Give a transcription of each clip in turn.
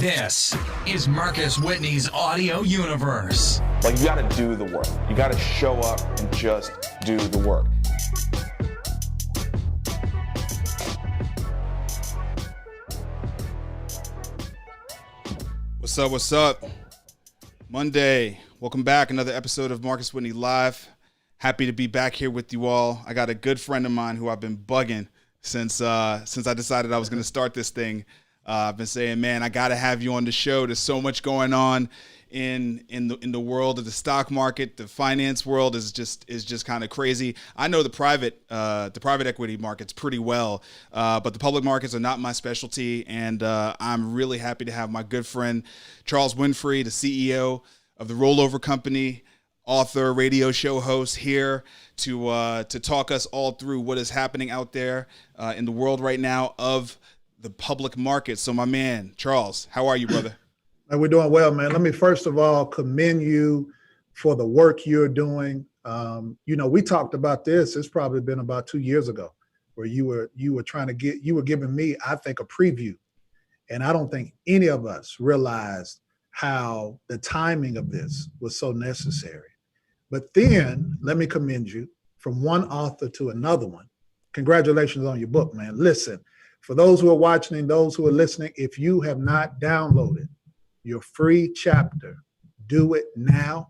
This is Marcus Whitney's audio universe. Like, you gotta do the work. You gotta show up and just do the work. What's up? What's up? Monday. Welcome back. Another episode of Marcus Whitney Live. Happy to be back here with you all. I got a good friend of mine who I've been bugging since I decided I was going to start this thing. I've been saying, man, I got to have you on the show. There's so much going on in the world of the stock market. The finance world is just kind of crazy. I know the private equity markets pretty well, but the public markets are not my specialty. And I'm really happy to have my good friend Charles Winfrey, the CEO of the Rollover Company, author, radio show host, here to talk us all through what is happening out there in the world right now of the public market. So my man, Charles, how are you, brother? We're doing well, man. Let me first of all commend you for the work you're doing. We talked about this. It's probably been about 2 years ago, where you were giving me, I think, a preview. And I don't think any of us realized how the timing of this was so necessary. But then let me commend you from one author to another one. Congratulations on your book, man. Listen, for those who are watching and those who are listening, if you have not downloaded your free chapter, do it now.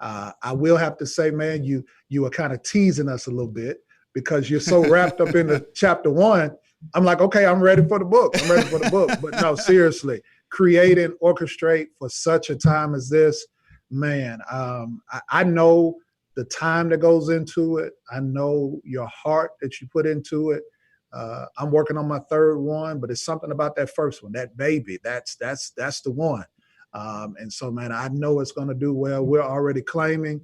I will have to say, man, you are kind of teasing us a little bit because you're so wrapped up in the chapter one. I'm like, okay, I'm ready for the book. But no, seriously, create and orchestrate for such a time as this, man. I know the time that goes into it. I know your heart that you put into it. I'm working on my third one, but it's something about that first one, that baby. That's the one. And so, man, I know it's going to do well. We're already claiming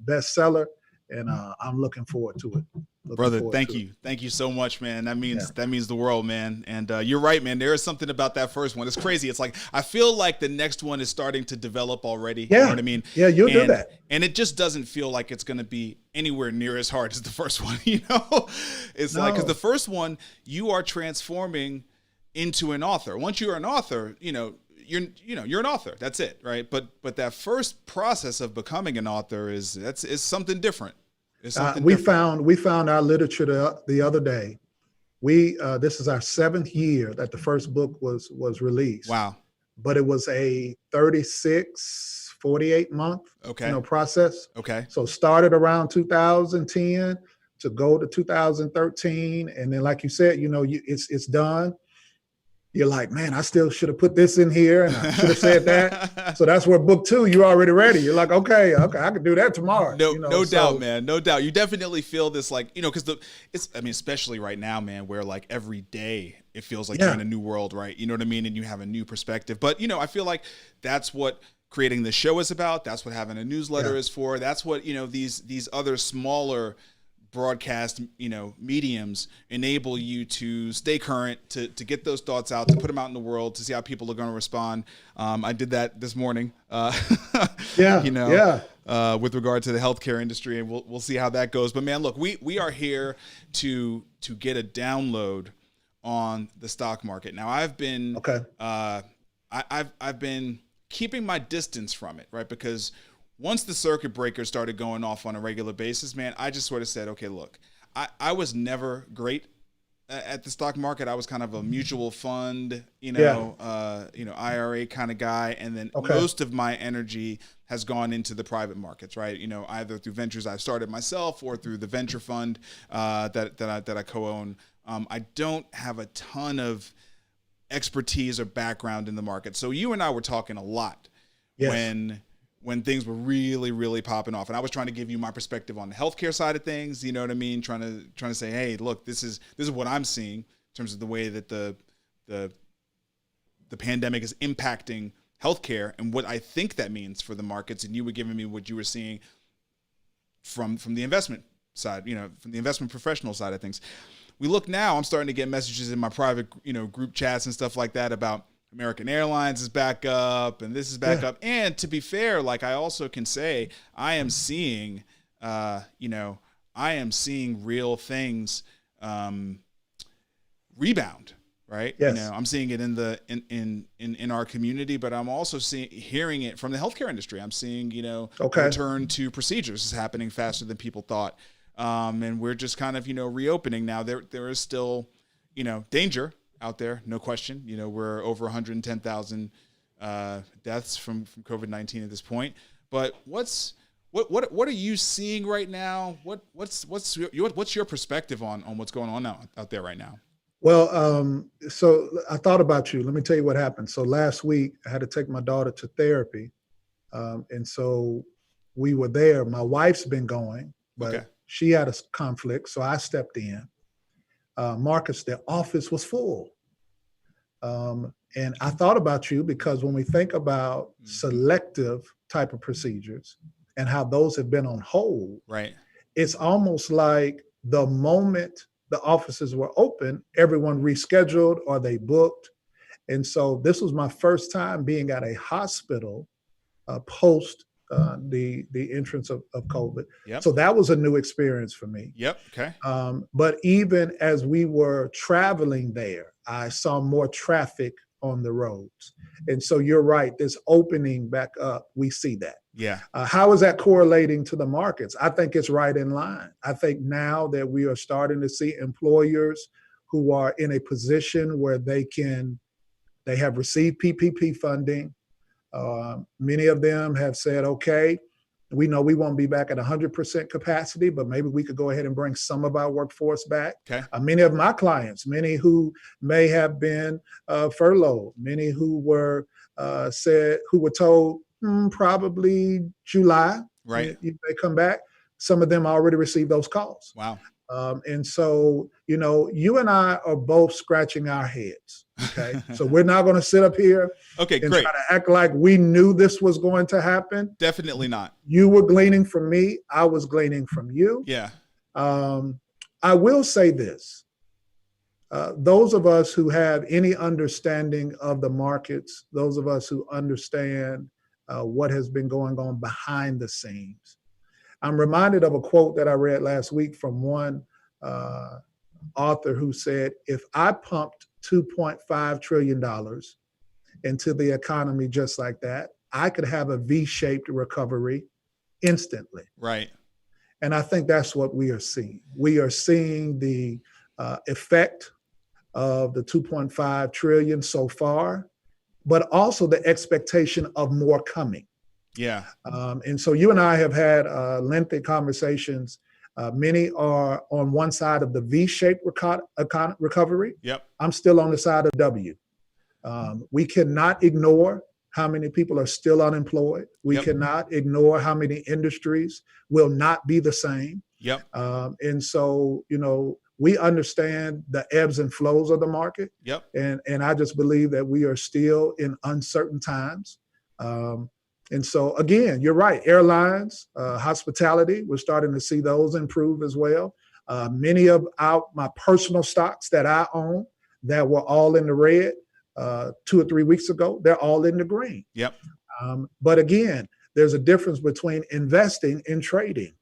bestseller, and I'm looking forward to it. Brother, thank you. Thank you so much, man. That means the world, man. And you're right, man. There is something about that first one. It's crazy. It's like, I feel like the next one is starting to develop already. Yeah. You know what I mean? Yeah, you'll do that. And it just doesn't feel like it's going to be anywhere near as hard as the first one, you know? It's like, because the first one, you are transforming into an author. Once you're an author, you're an author. That's it, right? But that first process of becoming an author is something different. We found our literature the other day. This is our 7th year that the first book was released. Wow. But it was a 48 month process. Okay. So started around 2010 to go to 2013, and then, like you said, it's done. You're like, man, I still should have put this in here, and I should have said that. So that's where book 2, you're already ready. You're like, okay, I can do that tomorrow. No doubt, man. No doubt. You definitely feel this, like, because especially right now, man, where like every day it feels like you're in a new world, right? You know what I mean? And you have a new perspective. But, I feel like that's what creating the show is about. That's what having a newsletter is for. That's what, these other smaller broadcast, mediums enable you to stay current, to get those thoughts out, to put them out in the world, to see how people are going to respond. I did that this morning, with regard to the healthcare industry, and we'll see how that goes. But man, look, we are here to get a download on the stock market. Now, I've been I've been keeping my distance from it, right? Because once the circuit breakers started going off on a regular basis, man, I just sort of said, okay, look, I was never great at the stock market. I was kind of a mutual fund, IRA kind of guy. And then most of my energy has gone into the private markets, right? Either through ventures I've started myself or through the venture fund that I co-own. I don't have a ton of expertise or background in the market. So you and I were talking a lot when things were really, really popping off. And I was trying to give you my perspective on the healthcare side of things, you know what I mean? Trying to say, hey, look, this is what I'm seeing in terms of the way that the pandemic is impacting healthcare and what I think that means for the markets. And you were giving me what you were seeing from the investment side, from the investment professional side of things. We look now, I'm starting to get messages in my private, group chats and stuff like that about American Airlines is back up and this is back up. And to be fair, like, I also can say I am seeing, real things rebound, right? Yes. I'm seeing it in our community, but I'm also hearing it from the healthcare industry. I'm seeing, the return to procedures is happening faster than people thought. And we're just kind of, reopening now. There is still, danger out there, no question. We're over 110,000 deaths from COVID-19 at this point. But what are you seeing right now? What's your perspective on what's going on out there right now? Well, so I thought about you. Let me tell you what happened. So last week I had to take my daughter to therapy. And so we were there. My wife's been going, but she had a conflict. So I stepped in. Marcus, the office was full. And I thought about you because when we think about selective type of procedures and how those have been on hold, right? It's almost like the moment the offices were open, everyone rescheduled or they booked. And so this was my first time being at a hospital post the entrance of COVID. Yep. So that was a new experience for me. Yep. Okay. But even as we were traveling there, I saw more traffic on the roads. And so you're right, this opening back up, we see that. Yeah. How is that correlating to the markets? I think it's right in line. I think now that we are starting to see employers who are in a position where they have received PPP funding. Many of them have said, okay, we know we won't be back at 100% capacity, but maybe we could go ahead and bring some of our workforce back. Okay. Many of my clients, many who may have been furloughed, many who were told probably July, right? You may come back. Some of them already received those calls. Wow. And so, you and I are both scratching our heads. Okay. So we're not going to sit up here and great. try to act like we knew this was going to happen. Definitely not. You were gleaning from me. I was gleaning from you. Yeah. I will say this. Those of us who have any understanding of the markets, those of us who understand what has been going on behind the scenes, I'm reminded of a quote that I read last week from one author who said, if I pumped $2.5 trillion into the economy just like that, I could have a V-shaped recovery instantly. Right. And I think that's what we are seeing. We are seeing the effect of the 2.5 trillion so far, but also the expectation of more coming. Yeah. And so you and I have had lengthy conversations. Many are on one side of the V-shaped recovery. Yep. I'm still on the side of W. We cannot ignore how many people are still unemployed. We cannot ignore how many industries will not be the same. Yep. And so, we understand the ebbs and flows of the market. Yep. And I just believe that we are still in uncertain times. And so, again, you're right. Airlines, hospitality, we're starting to see those improve as well. Many of my personal stocks that I own that were all in the red 2 or 3 weeks ago, they're all in the green. Yep. But again, there's a difference between investing and trading.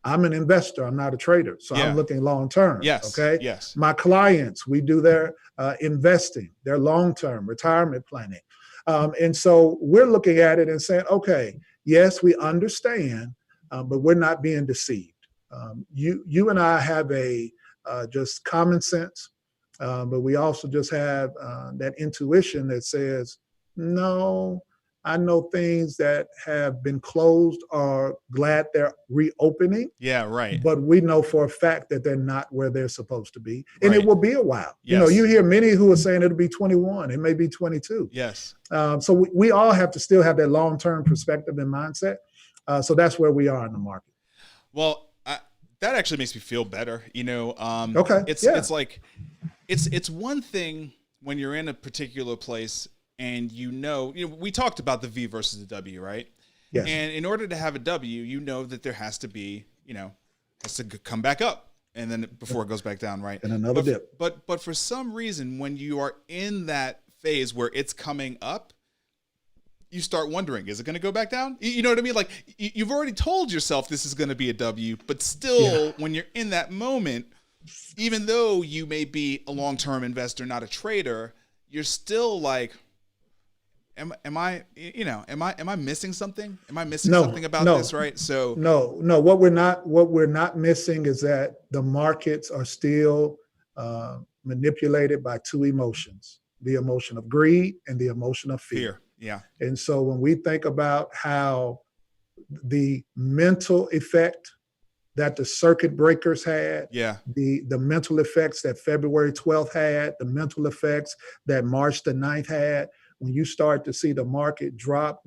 I'm an investor. I'm not a trader. So I'm looking long term. Yes. Okay. Yes. My clients, we do their investing, their long term retirement planning. And so we're looking at it and saying, okay, yes, we understand, but we're not being deceived. You and I have a just common sense, but we also just have that intuition that says, no, I know things that have been closed are glad they're reopening. Yeah, right. But we know for a fact that they're not where they're supposed to be. And right. It will be a while. Yes. You hear many who are saying it'll be 21. It may be 22. Yes. So we all have to still have that long-term perspective and mindset. So that's where we are in the market. Well, that actually makes me feel better. Okay. It's like, it's one thing when you're in a particular place and we talked about the V versus the W, right? Yes. And in order to have a W, that there has to be, has to come back up, and then before it goes back down, right? And another dip. But for some reason, when you are in that phase where it's coming up, you start wondering, is it going to go back down? You know what I mean? Like you've already told yourself this is going to be a W, but still, when you're in that moment, even though you may be a long-term investor, not a trader, you're still like, am I missing something? Am I missing something about this? Right. So no, what we're not missing is that the markets are still manipulated by two emotions, the emotion of greed and the emotion of fear. Yeah. And so when we think about how the mental effect that the circuit breakers had, the mental effects that February 12th had, the mental effects that March the 9th had, when you start to see the market drop,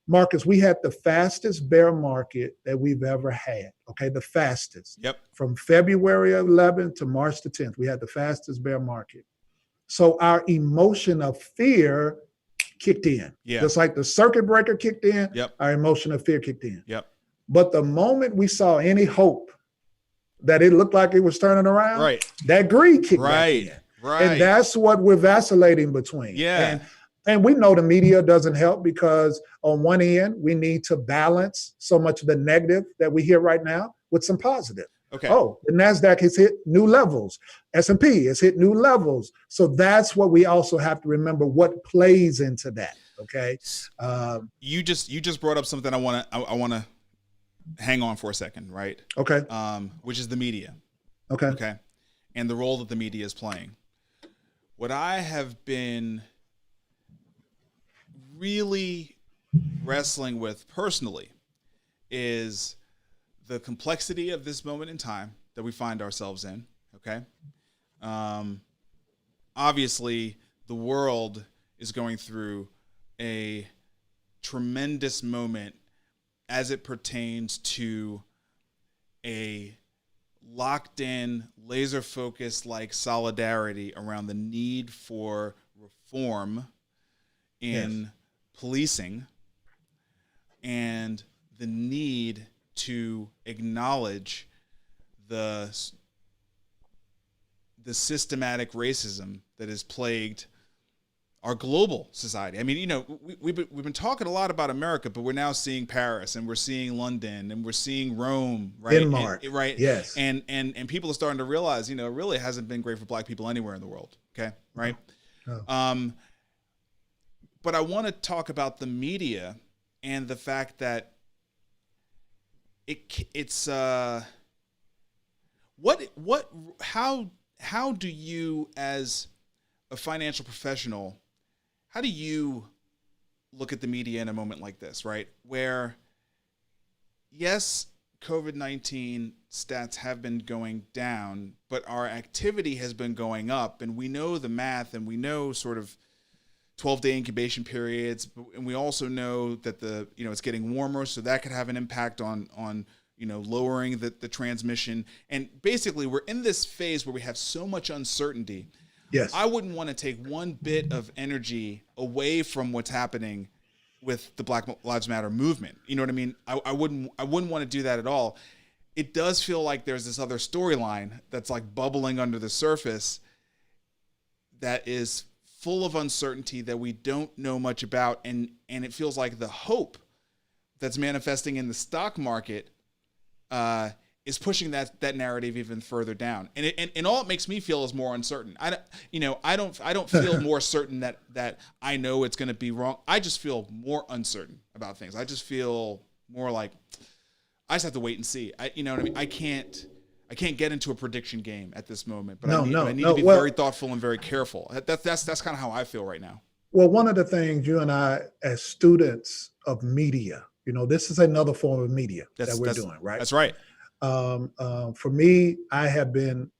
Marcus, we had the fastest bear market that we've ever had. Okay, the fastest. Yep. From February 11th to March the 10th, we had the fastest bear market. So our emotion of fear kicked in. Yeah. Just like the circuit breaker kicked in, Yep. our emotion of fear kicked in. Yep. But the moment we saw any hope that it looked like it was turning around, right, that greed kicked back in. Right. And that's what we're vacillating between. Yeah. And we know the media doesn't help, because on one end, we need to balance so much of the negative that we hear right now with some positive. Okay. Oh, the NASDAQ has hit new levels. S&P has hit new levels. So that's what we also have to remember, what plays into that. Okay. You just brought up something I want to hang on for a second, right? Okay. Which is the media. Okay. And the role that the media is playing. What I have been really wrestling with personally is the complexity of this moment in time that we find ourselves in. Okay. Obviously the world is going through a tremendous moment as it pertains to a locked in, laser focused like solidarity around the need for reform in policing and the need to acknowledge the systematic racism that has plagued our global society. I mean, we've been talking a lot about America, but we're now seeing Paris, and we're seeing London, and we're seeing Rome, right? Denmark, right? Yes. And people are starting to realize, it really hasn't been great for Black people anywhere in the world. Okay, right? No. But I want to talk about the media and the fact that it's how do you, as a financial professional, how do you look at the media in a moment like this, right? Where, yes, COVID-19 stats have been going down, but our activity has been going up, and we know the math, and we know sort of 12-day incubation periods, and we also know that it's getting warmer, so that could have an impact on lowering the transmission. And basically, we're in this phase where we have so much uncertainty. Yes. I wouldn't want to take one bit of energy away from what's happening with the Black Lives Matter movement. You know what I mean? I wouldn't want to do that at all. It does feel like there's this other storyline that's like bubbling under the surface that is full of uncertainty that we don't know much about, and it feels like the hope that's manifesting in the stock market is pushing that narrative even further down, and all it makes me feel is more uncertain. I don't feel more certain that I know it's going to be wrong. I just feel more uncertain about things. I just feel more like I just have to wait and see. You know what I mean? I can't get into a prediction game at this moment, but I need to be very thoughtful and very careful. That's kind of how I feel right now. Well, one of the things you and I, as students of media, this is another form of media that we're doing, right? That's right. For me, I've been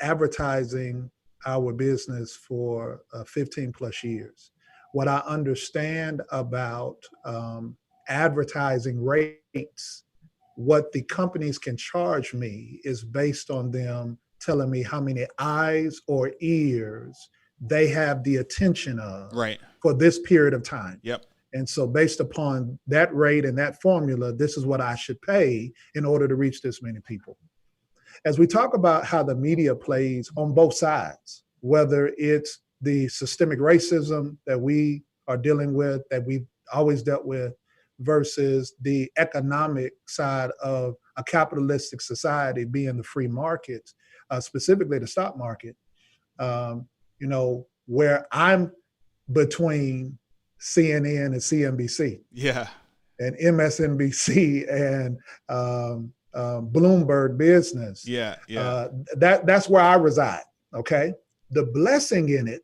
advertising our business for 15 plus years. What I understand about advertising rates, what the companies can charge me is based on them telling me how many eyes or ears they have the attention of for this period of time. Yep. And so based upon that rate and that formula, this is what I should pay in order to reach this many people. As we talk about how the media plays on both sides, whether it's the systemic racism that we are dealing with, that we've always dealt with, versus the economic side of a capitalistic society being the free markets, specifically the stock market, where I'm between CNN and CNBC. Yeah. And MSNBC and Bloomberg Business. Yeah. That's where I reside. Okay. The blessing in it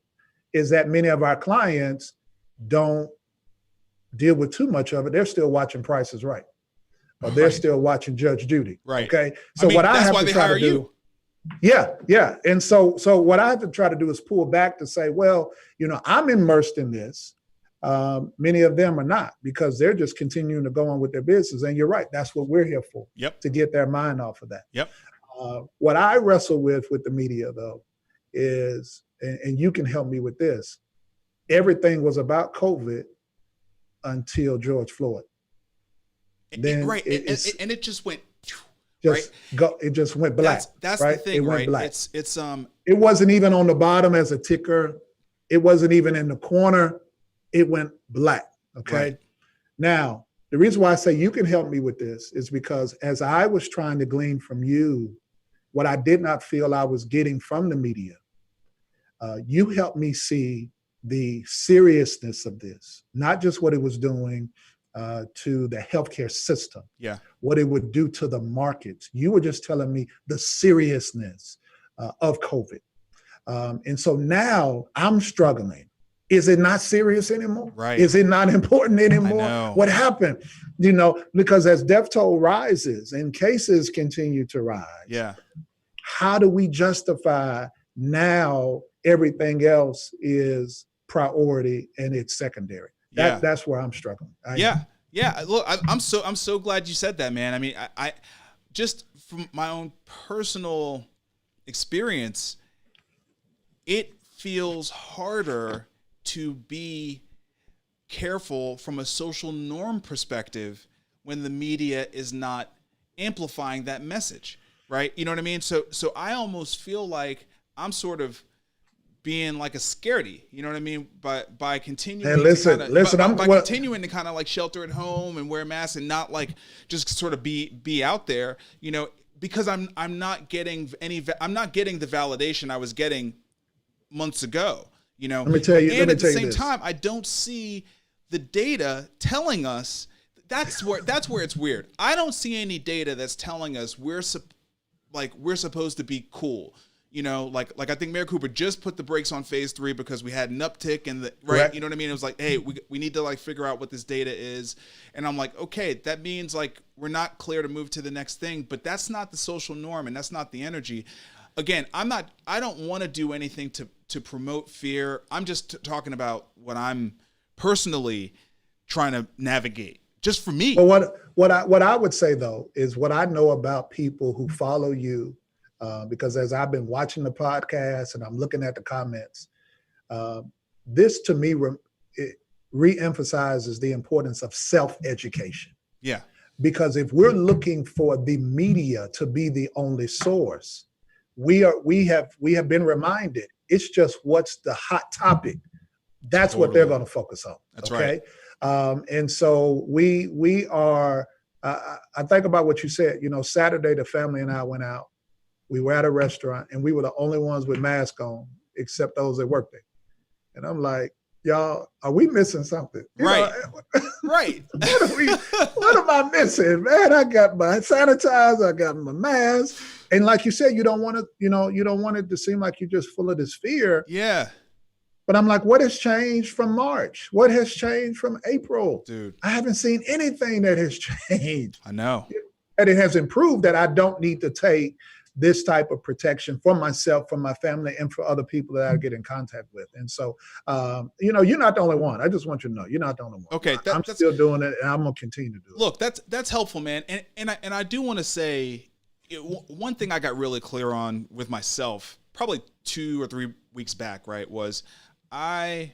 is that many of our clients don't deal with too much of it. They're still watching Price is Right, or they're still watching Judge Judy. Right. Okay. So what I have to try to do. Yeah. And so what I have to try to do is pull back to say, well, I'm immersed in this. Many of them are not, because they're just continuing to go on with their business. And you're right. That's what we're here for. Yep. To get their mind off of that. Yep. What I wrestle with the media, though, is, and you can help me with this, everything was about COVID until George Floyd. Then right. And it just went. It just went black. That's right? the thing, it went right? Black. It wasn't even on the bottom as a ticker. It wasn't even in the corner. It went black. Okay. Right. Now, the reason why I say you can help me with this is because as I was trying to glean from you what I did not feel I was getting from the media, you helped me see the seriousness of this, not just what it was doing to the healthcare system, what it would do to the markets. You were just telling me the seriousness of COVID. And so now I'm struggling. Is it not serious anymore? Right. Is it not important anymore? I know. What happened? Because as death toll rises and cases continue to rise, how do we justify now everything else is priority and it's secondary? That's where I'm struggling. Look, I'm so glad you said that, man. I mean, I just from my own personal experience, it feels harder to be careful from a social norm perspective when the media is not amplifying that message, right? You know what I mean? So I almost feel like I'm sort of being like a scaredy, you know what I mean? By continuing, continuing to kind of like shelter at home and wear masks and not like just sort of be out there, because I'm not getting the validation I was getting months ago. Let me tell you. And at the same time, I don't see the data telling us. That's where it's weird. I don't see any data that's telling us we're supposed to be cool. Like I think Mayor Cooper just put the brakes on phase 3 because we had an uptick in the right. Correct. You know what I mean? It was like, hey, we need to like figure out what this data is. And I'm like, okay, that means like we're not clear to move to the next thing. But that's not the social norm, and that's not the energy. Again, I don't want to do anything to promote fear. I'm just talking about what I'm personally trying to navigate, just for me. Well, what I would say though is what I know about people who follow you, because as I've been watching the podcast and I'm looking at the comments, this to me re-emphasizes the importance of self-education. Yeah. Because if we're looking for the media to be the only source, we have been reminded it's just what's the hot topic. That's totally what they're going to focus on. That's okay? Right. And so we are. I think about what you said. Saturday the family and I went out. We were at a restaurant and we were the only ones with masks on, except those that worked there. And I'm like, y'all, are we missing something? Right. Right. What am I missing, man? I got my sanitizer, I got my mask. And like you said, you don't want it to seem like you're just full of this fear. Yeah. But I'm like, what has changed from March? What has changed from April? Dude, I haven't seen anything that has changed. I know. And it has improved that I don't need to take this type of protection for myself, for my family, and for other people that I get in contact with. And so, you're not the only one. I just want you to know you're not the only one. Okay. I'm still doing it, and I'm going to continue to do it. Look, that's helpful, man. And I do want to say, one thing I got really clear on with myself, probably 2 or 3 weeks back, right, was I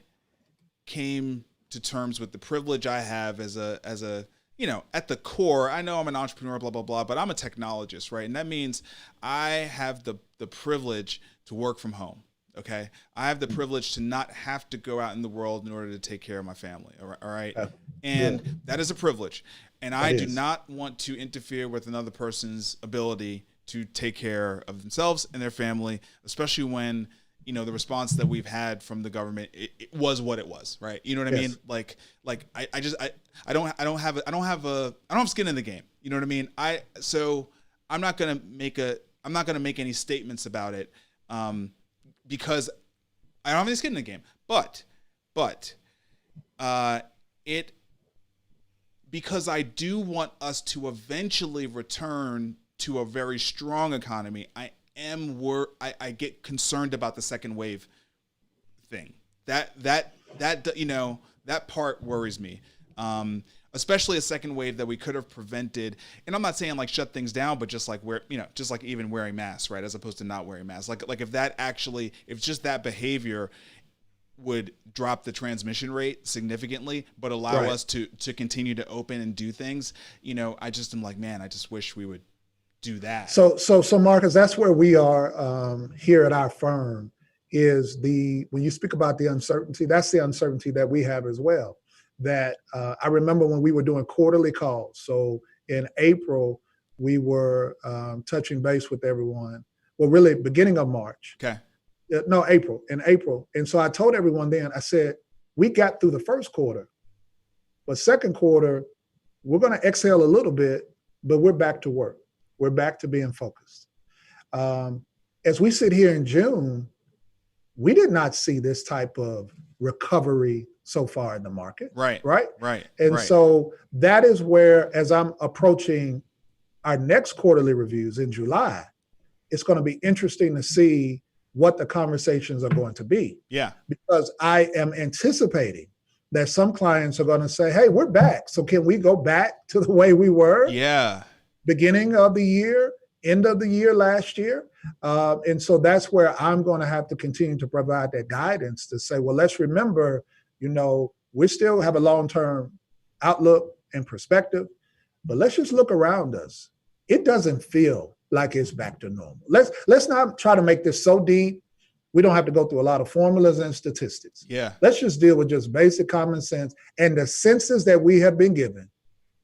came to terms with the privilege I have as a at the core. I know I'm an entrepreneur, blah, blah, blah, but I'm a technologist, right? And that means I have the privilege to work from home. Okay. I have the privilege to not have to go out in the world in order to take care of my family. All right. And that is a privilege. And I do is. not want to interfere with another person's ability to take care of themselves and their family, especially when, you know, the response that we've had from the government, it was what it was, right? You know what I mean? Like I don't have skin in the game. You know what I mean? So I'm not going to make any statements about it, because I don't have any skin in the game, but because I do want us to eventually return to a very strong economy, I get concerned about the second wave thing. That you know, that part worries me. Especially a second wave that we could have prevented. And I'm not saying like shut things down, but just like just like even wearing masks, right? As opposed to not wearing masks. Like if just that behavior would drop the transmission rate significantly, but allow us to continue to open and do things, you know, I just am like, man, I just wish we would do that. So Marcus, that's where we are here at our firm. Is when you speak about the uncertainty, that's the uncertainty that we have as well. That I remember when we were doing quarterly calls. So in April, we were touching base with everyone. Well, really beginning of March. Okay. No, in April. And so I told everyone then, I said, we got through the first quarter, but second quarter, we're going to exhale a little bit, but we're back to work. We're back to being focused. As we sit here in June, we did not see this type of recovery so far in the market. Right. And so that is where, as I'm approaching our next quarterly reviews in July, it's going to be interesting to see what the conversations are going to be. Yeah. Because I am anticipating that some clients are going to say, hey, we're back. So can we go back to the way we were? Yeah. Beginning of the year, end of the year last year. And so that's where I'm going to have to continue to provide that guidance to say, well, let's remember, you know, we still have a long-term outlook and perspective, but let's just look around us. It doesn't feel like it's back to normal. Let's not try to make this so deep. We don't have to go through a lot of formulas and statistics. Yeah. Let's just deal with just basic common sense and the senses that we have been given.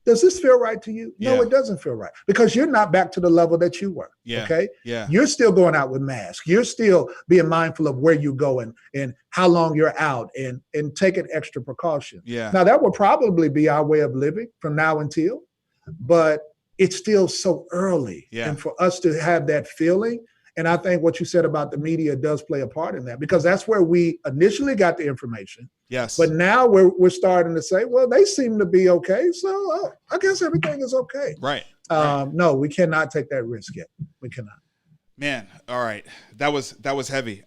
Does this feel right to you? No, it doesn't feel right, because you're not back to the level that you were. Yeah. Okay. Yeah. You're still going out with masks. You're still being mindful of where you're going and how long you're out and taking extra precautions. Yeah. Now that will probably be our way of living from now until, but it's still so early. Yeah. And for us to have that feeling, and I think what you said about the media does play a part in that, because that's where we initially got the information. Yes. But now we're starting to say, well, they seem to be okay, so I guess everything is okay. Right. No, we cannot take that risk yet. We cannot. Man, all right, that was heavy.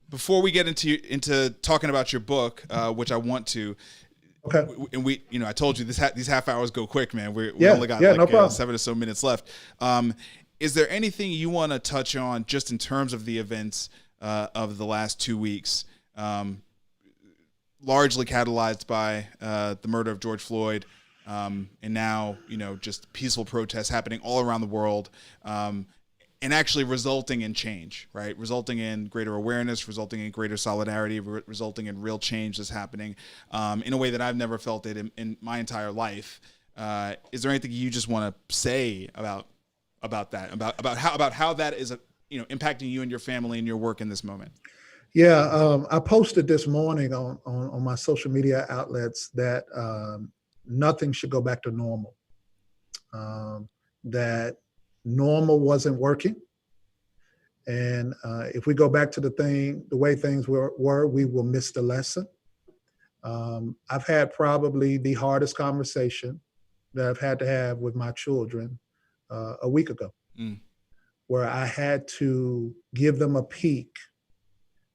Before we get into talking about your book, which I want to. Okay. And we, you know, I told you these half hours go quick, man. We only got no problem. 7 or so minutes left. Is there anything you want to touch on just in terms of the events of the last 2 weeks, largely catalyzed by the murder of George Floyd, and now, you know, just peaceful protests happening all around the world, and actually resulting in change, right? Resulting in greater awareness, resulting in greater solidarity, resulting in real change that's happening in a way that I've never felt it in my entire life. Is there anything you just want to say about that, about how that is, you know, impacting you and your family and your work in this moment? Yeah, I posted this morning on my social media outlets that nothing should go back to normal. That normal wasn't working, and if we go back to the way things were, we will miss the lesson. I've had probably the hardest conversation that I've had to have with my children a week ago, where I had to give them a peek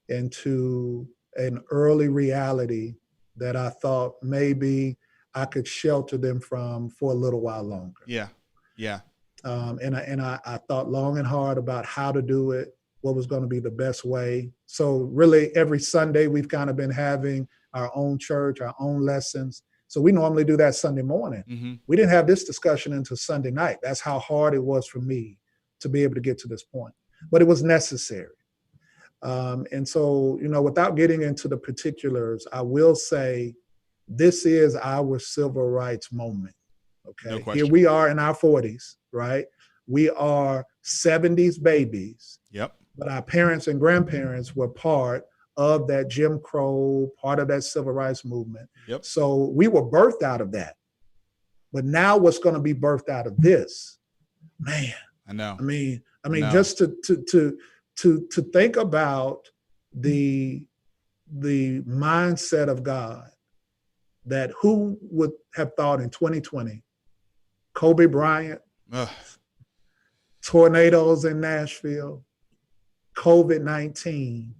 into an early reality that I thought maybe I could shelter them from for a little while longer. Yeah. And I thought long and hard about how to do it, what was going to be the best way. So really every Sunday we've kind of been having our own church, our own lessons. So we normally do that Sunday morning. Mm-hmm. We didn't have this discussion until Sunday night. That's how hard it was for me to be able to get to this point, but it was necessary. And so, you know, without getting into the particulars, I will say this is our civil rights moment. Okay. No Here question. we are in our 40s, right? We are 70s babies, Yep. but our parents and grandparents were part of that Jim Crow, part of that civil rights movement. Yep. So we were birthed out of that. But now what's going to be birthed out of this? Man, I know. I mean, No. just to think about the mindset of God, that who would have thought in 2020, Kobe Bryant, Ugh. tornadoes in Nashville, COVID-19,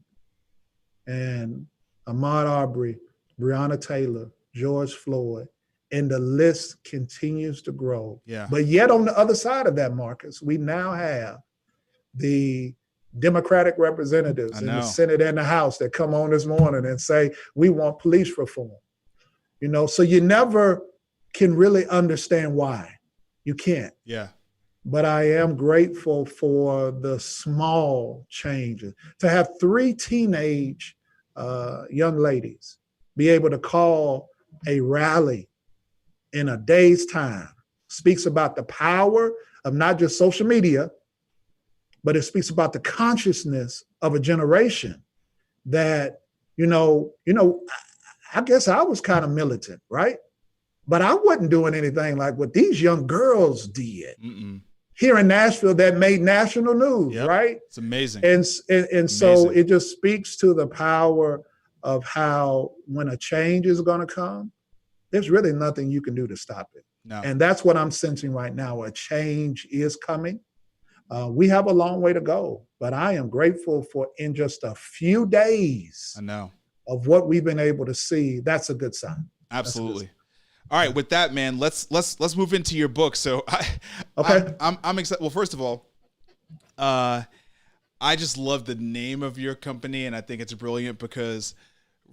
and Ahmaud Arbery, Breonna Taylor, George Floyd, and the list continues to grow. Yeah. But yet on the other side of that, Marcus, we now have the Democratic representatives in the Senate and the House that come on this morning and say, we want police reform. You know, so you never can really understand why. You can't. Yeah. But I am grateful for the small changes. To have 3 teenage young ladies be able to call a rally in a day's time speaks about the power of not just social media, but it speaks about the consciousness of a generation that, I guess I was kind of militant, right? But I wasn't doing anything like what these young girls did. Here in Nashville that made national news, right? It's amazing. And so it just speaks to the power of how when a change is going to come, there's really nothing you can do to stop it. No. And that's what I'm sensing right now. A change is coming. We have a long way to go, but I am grateful for in just a few days of what we've been able to see. That's a good sign. Absolutely. All right, with that, man, let's move into your book. So I'm excited. Well, first of all, I just love the name of your company, and I think it's brilliant because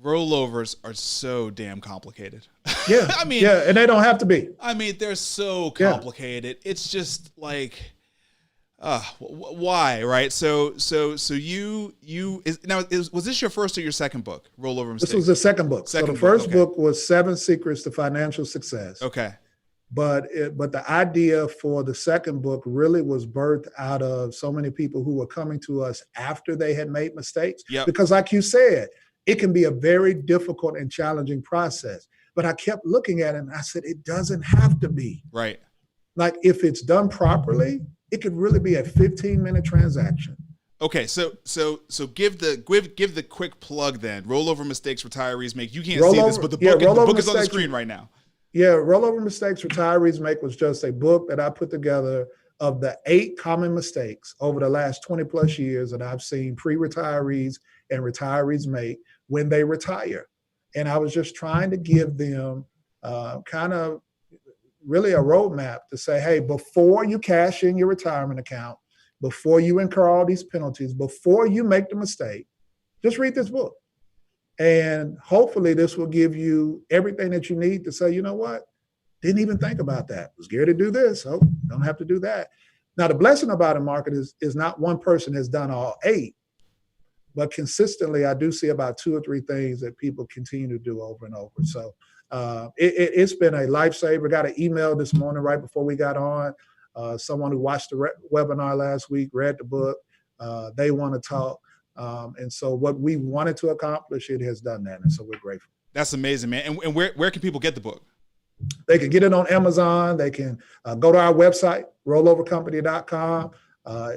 rollovers are so damn complicated. Yeah. I mean, and they don't have to be. I mean, they're so complicated. It's just like, why, right? So you was this your first or your second book, Rollover Mistakes? This was the second book. So the first book was 7 Secrets to Financial Success. Okay. But the idea for the second book really was birthed out of so many people who were coming to us after they had made mistakes. Yep. Because like you said, it can be a very difficult and challenging process. But I kept looking at it and I said, it doesn't have to be. Right. Like if it's done properly, it could really be a 15-minute transaction. Okay, so give the quick plug then. Rollover Mistakes Retirees Make. You can't see this, but the book is on the screen right now. Yeah, Rollover Mistakes Retirees Make was just a book that I put together of the 8 common mistakes over the last 20 plus years that I've seen pre-retirees and retirees make when they retire. And I was just trying to give them kind of really a roadmap to say, hey, before you cash in your retirement account, before you incur all these penalties, before you make the mistake, just read this book. And hopefully this will give you everything that you need to say, you know what? Didn't even think about that. Was scared to do this. Oh, don't have to do that. Now, the blessing about a market is not one person has done all 8, but consistently I do see about 2 or 3 things that people continue to do over and over. So it's been a lifesaver. Got an email this morning right before we got on. Someone who watched the webinar last week, read the book. They want to talk. And so what we wanted to accomplish, it has done that. And so we're grateful. That's amazing, man. And where can people get the book? They can get it on Amazon. They can go to our website, rollovercompany.com.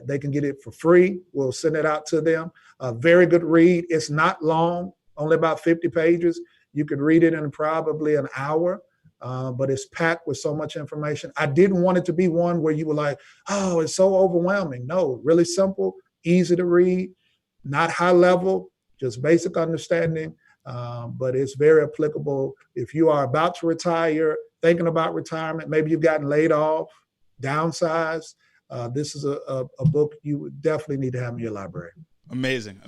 They can get it for free. We'll send it out to them. Very good read. It's not long, only about 50 pages. You can read it in probably an hour, but it's packed with so much information. I didn't want it to be one where you were like, oh, it's so overwhelming. No, really simple, easy to read, not high level, just basic understanding, but it's very applicable. If you are about to retire, thinking about retirement, maybe you've gotten laid off, downsized, this is a book you would definitely need to have in your library. Amazing.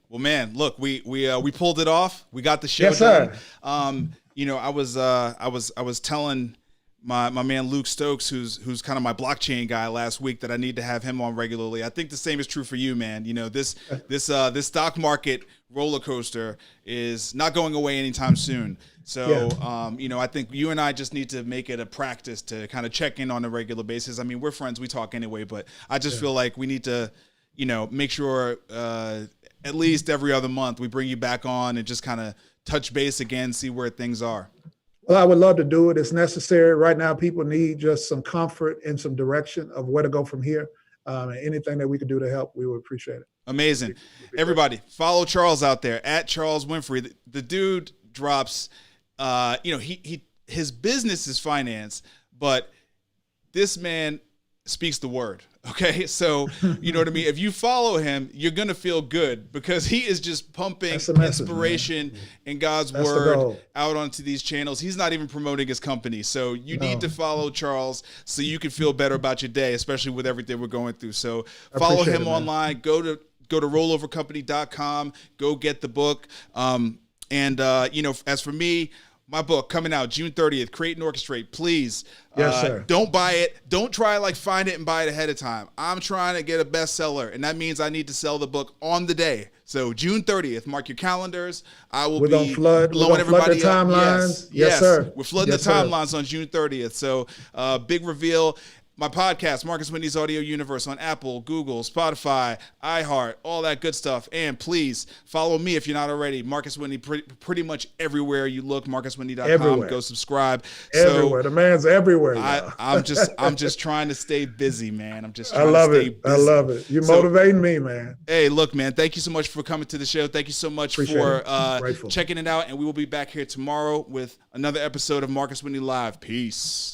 Well, man, look, we pulled it off. We got the show yes, done. Sir. I was telling my man Luke Stokes, who's kind of my blockchain guy last week, that I need to have him on regularly. I think the same is true for you, man. You know, this stock market roller coaster is not going away anytime soon. So, you know, I think you and I just need to make it a practice to kind of check in on a regular basis. I mean, we're friends, we talk anyway, but I just feel like we need to, you know, make sure at least every other month we bring you back on and just kind of touch base again, see where things are. Well, I would love to do it. It's necessary. Right now, people need just some comfort and some direction of where to go from here. And anything that we can do to help, we would appreciate it. Amazing. Everybody, follow Charles out there at Charles Winfrey. The dude drops, you know, his business is finance, but this man speaks the word. Okay, so you know what I mean? If you follow him, you're going to feel good because he is just pumping inspiration and God's word out onto these channels. He's not even promoting his company. So you need to follow Charles so you can feel better about your day, especially with everything we're going through. So follow him online. Go to rollovercompany.com. Go get the book. You know, as for me, my book coming out June 30th, Create and Orchestrate. Please, don't buy it. Don't try to find it and buy it ahead of time. I'm trying to get a bestseller, and that means I need to sell the book on the day. So June 30th, mark your calendars. I will be blowing everybody up. Timelines. Yes, sir. We're flooding the timelines on June 30th. So big reveal. My podcast, Marcus Whitney's Audio Universe, on Apple, Google, Spotify, iHeart, all that good stuff. And please follow me if you're not already. Marcus Whitney, pretty much everywhere you look. MarcusWhitney.com. Go subscribe. Everywhere. The man's everywhere. I'm just trying to stay busy, man. I'm just I trying love to stay it. busy. I love it. You're motivating me, man. Hey, look, man. Thank you so much for coming to the show. Thank you so much for checking it out. And we will be back here tomorrow with another episode of Marcus Whitney Live. Peace.